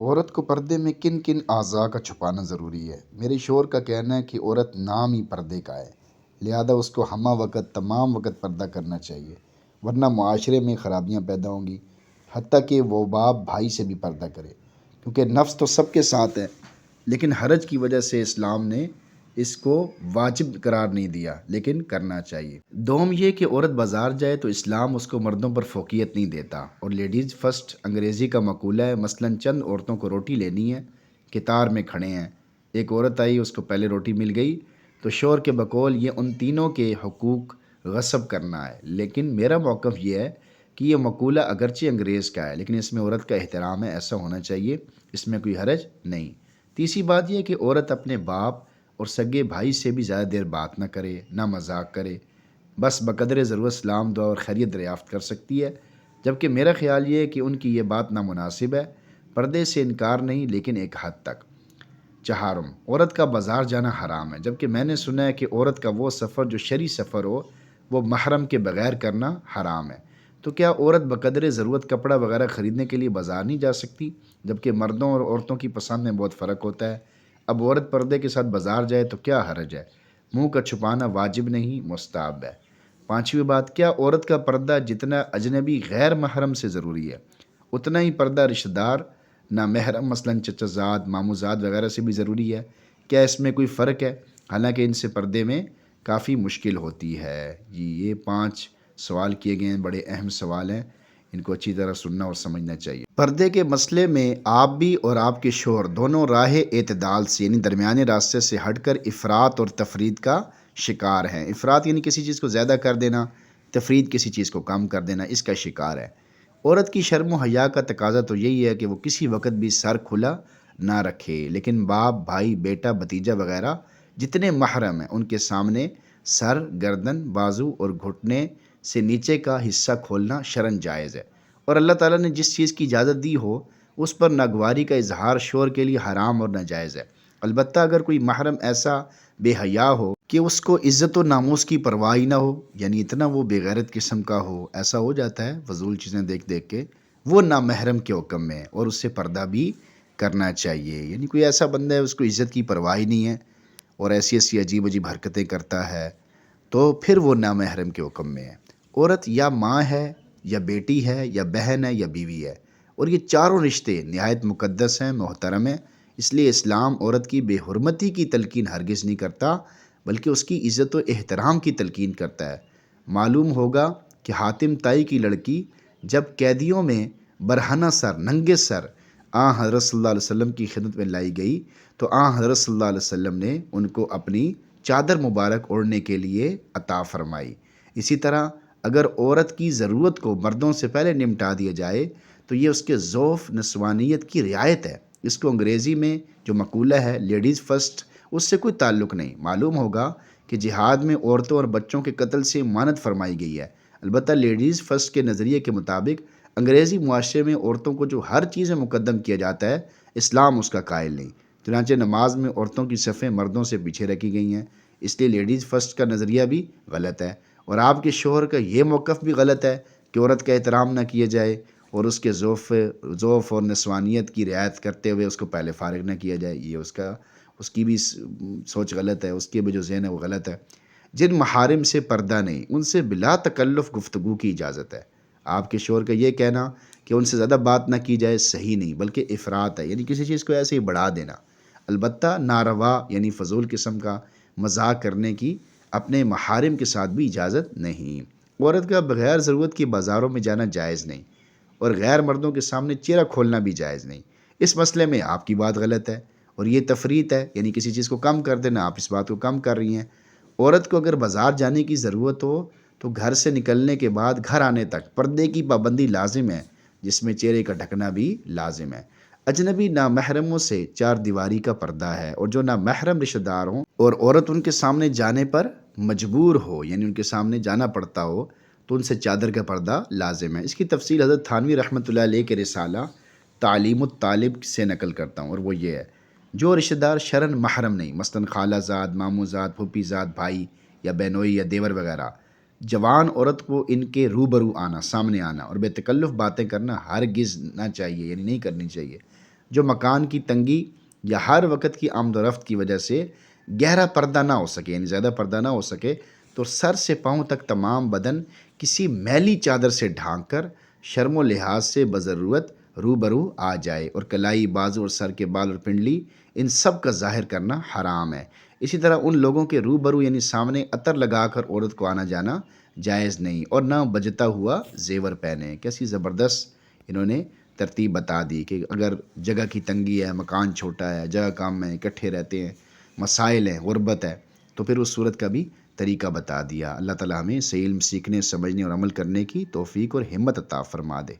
عورت کو پردے میں کن کن اعضاء کا چھپانا ضروری ہے؟ میرے شوہر کا کہنا ہے کہ عورت نام ہی پردے کا ہے، لہذا اس کو ہمہ وقت تمام وقت پردہ کرنا چاہیے، ورنہ معاشرے میں خرابیاں پیدا ہوں گی۔ حتیٰ کہ وہ باپ بھائی سے بھی پردہ کرے، کیونکہ نفس تو سب کے ساتھ ہے، لیکن حرج کی وجہ سے اسلام نے اس کو واجب قرار نہیں دیا، لیکن کرنا چاہیے۔ دوم یہ کہ عورت بازار جائے تو اسلام اس کو مردوں پر فوقیت نہیں دیتا، اور لیڈیز فرسٹ انگریزی کا مقولہ ہے۔ مثلاً چند عورتوں کو روٹی لینی ہے، قطار میں کھڑے ہیں، ایک عورت آئی، اس کو پہلے روٹی مل گئی، تو شوہر کے بقول یہ ان تینوں کے حقوق غصب کرنا ہے۔ لیکن میرا موقف یہ ہے کہ یہ مقولہ اگرچہ انگریز کا ہے، لیکن اس میں عورت کا احترام ہے، ایسا ہونا چاہیے، اس میں کوئی حرج نہیں۔ تیسری بات یہ ہے کہ عورت اپنے باپ اور سگے بھائی سے بھی زیادہ دیر بات نہ کرے، نہ مذاق کرے، بس بقدر ضرورت سلام دعا اور خیریت دریافت کر سکتی ہے۔ جبکہ میرا خیال یہ ہے کہ ان کی یہ بات نامناسب ہے۔ پردے سے انکار نہیں، لیکن ایک حد تک۔ چہارم، عورت کا بازار جانا حرام ہے، جبکہ میں نے سنا ہے کہ عورت کا وہ سفر جو شرعی سفر ہو وہ محرم کے بغیر کرنا حرام ہے۔ تو کیا عورت بقدر ضرورت کپڑا وغیرہ خریدنے کے لیے بازار نہیں جا سکتی؟ جبکہ مردوں اور عورتوں کی پسند میں بہت فرق ہوتا ہے۔ اب عورت پردے کے ساتھ بازار جائے تو کیا حرج ہے؟ منہ کا چھپانا واجب نہیں، مستحب ہے۔ پانچویں بات، کیا عورت کا پردہ جتنا اجنبی غیر محرم سے ضروری ہے، اتنا ہی پردہ رشتہ دار نامحرم مثلاً چچا زاد، مامو زاد وغیرہ سے بھی ضروری ہے؟ کیا اس میں کوئی فرق ہے؟ حالانکہ ان سے پردے میں کافی مشکل ہوتی ہے۔ جی، یہ 5 سوال کیے گئے ہیں، بڑے اہم سوال ہیں، ان کو اچھی طرح سننا اور سمجھنا چاہیے۔ پردے کے مسئلے میں آپ بھی اور آپ کے شوہر دونوں راہ اعتدال سے یعنی درمیانے راستے سے ہٹ کر افراط اور تفرید کا شکار ہیں۔ افراط یعنی کسی چیز کو زیادہ کر دینا، تفرید کسی چیز کو کم کر دینا، اس کا شکار ہے۔ عورت کی شرم و حیا کا تقاضا تو یہی ہے کہ وہ کسی وقت بھی سر کھلا نہ رکھے، لیکن باپ، بھائی، بیٹا، بھتیجا وغیرہ جتنے محرم ہیں ان کے سامنے سر، گردن، بازو اور گھٹنے سے نیچے کا حصہ کھولنا شرعاً جائز ہے، اور اللہ تعالیٰ نے جس چیز کی اجازت دی ہو اس پر ناگواری کا اظہار شوہر کے لیے حرام اور ناجائز ہے۔ البتہ اگر کوئی محرم ایسا بے حیا ہو کہ اس کو عزت و ناموس کی پرواہ ہی نہ ہو، یعنی اتنا وہ بے غیرت قسم کا ہو، ایسا ہو جاتا ہے فضول چیزیں دیکھ دیکھ کے، وہ نامحرم کے حکم میں ہے اور اس سے پردہ بھی کرنا چاہیے۔ یعنی کوئی ایسا بندہ ہے اس کو عزت کی پرواہ ہی نہیں ہے اور ایسی ایسی عجیب عجیب حرکتیں کرتا ہے، تو پھر وہ نامحرم کے حکم میں ہے۔ عورت یا ماں ہے، یا بیٹی ہے، یا بہن ہے، یا بیوی ہے، اور یہ چاروں رشتے نہایت مقدس ہیں، محترم ہیں۔ اس لیے اسلام عورت کی بے حرمتی کی تلقین ہرگز نہیں کرتا، بلکہ اس کی عزت و احترام کی تلقین کرتا ہے۔ معلوم ہوگا کہ حاتم طائی کی لڑکی جب قیدیوں میں برہنہ سر، ننگے سر حضرت صلی اللہ علیہ وسلم کی خدمت میں لائی گئی، تو حضرت صلی اللہ علیہ وسلم نے ان کو اپنی چادر مبارک اوڑھنے کے لیے عطا فرمائی۔ اسی طرح اگر عورت کی ضرورت کو مردوں سے پہلے نمٹا دیا جائے تو یہ اس کے ذوف نسوانیت کی رعایت ہے۔ اس کو انگریزی میں جو مقولہ ہے لیڈیز فرسٹ، اس سے کوئی تعلق نہیں۔ معلوم ہوگا کہ جہاد میں عورتوں اور بچوں کے قتل سے مانعت فرمائی گئی ہے۔ البتہ لیڈیز فرسٹ کے نظریے کے مطابق انگریزی معاشرے میں عورتوں کو جو ہر چیز میں مقدم کیا جاتا ہے، اسلام اس کا قائل نہیں۔ چنانچہ نماز میں عورتوں کی صفیں مردوں سے پیچھے رکھی گئی ہیں، اس لیے لیڈیز فرسٹ کا نظریہ بھی غلط ہے، اور آپ کے شوہر کا یہ موقف بھی غلط ہے کہ عورت کا احترام نہ کیا جائے اور اس کے ذوف اور نسوانیت کی رعایت کرتے ہوئے اس کو پہلے فارغ نہ کیا جائے۔ یہ اس کی بھی سوچ غلط ہے، اس کے بھی جو ذہن ہے وہ غلط ہے۔ جن محارم سے پردہ نہیں، ان سے بلا تکلف گفتگو کی اجازت ہے۔ آپ کے شوہر کا یہ کہنا کہ ان سے زیادہ بات نہ کی جائے صحیح نہیں، بلکہ افراط ہے، یعنی کسی چیز کو ایسے ہی بڑھا دینا۔ البتہ ناروا یعنی فضول قسم کا مذاق کرنے کی اپنے محارم کے ساتھ بھی اجازت نہیں۔ عورت کا بغیر ضرورت کی بازاروں میں جانا جائز نہیں، اور غیر مردوں کے سامنے چہرہ کھولنا بھی جائز نہیں۔ اس مسئلے میں آپ کی بات غلط ہے، اور یہ تفریط ہے، یعنی کسی چیز کو کم کر دینا، آپ اس بات کو کم کر رہی ہیں۔ عورت کو اگر بازار جانے کی ضرورت ہو تو گھر سے نکلنے کے بعد گھر آنے تک پردے کی پابندی لازم ہے، جس میں چہرے کا ڈھکنا بھی لازم ہے۔ اجنبی نامحرموں سے 4 دیواری کا پردہ ہے، اور جو نامحرم رشتہ دار ہوں اور عورت ان کے سامنے جانے پر مجبور ہو، یعنی ان کے سامنے جانا پڑتا ہو، تو ان سے چادر کا پردہ لازم ہے۔ اس کی تفصیل حضرت تھانوی رحمۃ اللہ علیہ کے رسالہ تعلیم الطالب سے نقل کرتا ہوں، اور وہ یہ ہے: جو رشتہ دار شرعاً محرم نہیں، مثلاً خالہ زاد، مامو زاد، پھوپھی زاد، بھائی یا بہنوئی یا دیور وغیرہ، جوان عورت کو ان کے روبرو آنا، سامنے آنا اور بے تکلف باتیں کرنا ہرگز نہ چاہیے، یعنی نہیں کرنی چاہیے۔ جو مکان کی تنگی یا ہر وقت کی آمد و رفت کی وجہ سے گہرا پردہ نہ ہو سکے، یعنی زیادہ پردہ نہ ہو سکے، تو سر سے پاؤں تک تمام بدن کسی میلی چادر سے ڈھانک کر شرم و لحاظ سے بضرورت روبرو آ جائے، اور کلائی، بازو اور سر کے بال اور پنڈلی ان سب کا ظاہر کرنا حرام ہے۔ اسی طرح ان لوگوں کے روبرو یعنی سامنے عطر لگا کر عورت کو آنا جانا جائز نہیں، اور نہ بجتا ہوا زیور پہنے۔ کیسی زبردست انہوں نے ترتیب بتا دی کہ اگر جگہ کی تنگی ہے، مکان چھوٹا ہے، جگہ کام میں اکٹھے رہتے ہیں، مسائل ہیں، غربت ہے، تو پھر اس صورت کا بھی طریقہ بتا دیا۔ اللہ تعالیٰ ہمیں صحیح علم سیکھنے، سمجھنے اور عمل کرنے کی توفیق اور ہمت عطا فرما دے۔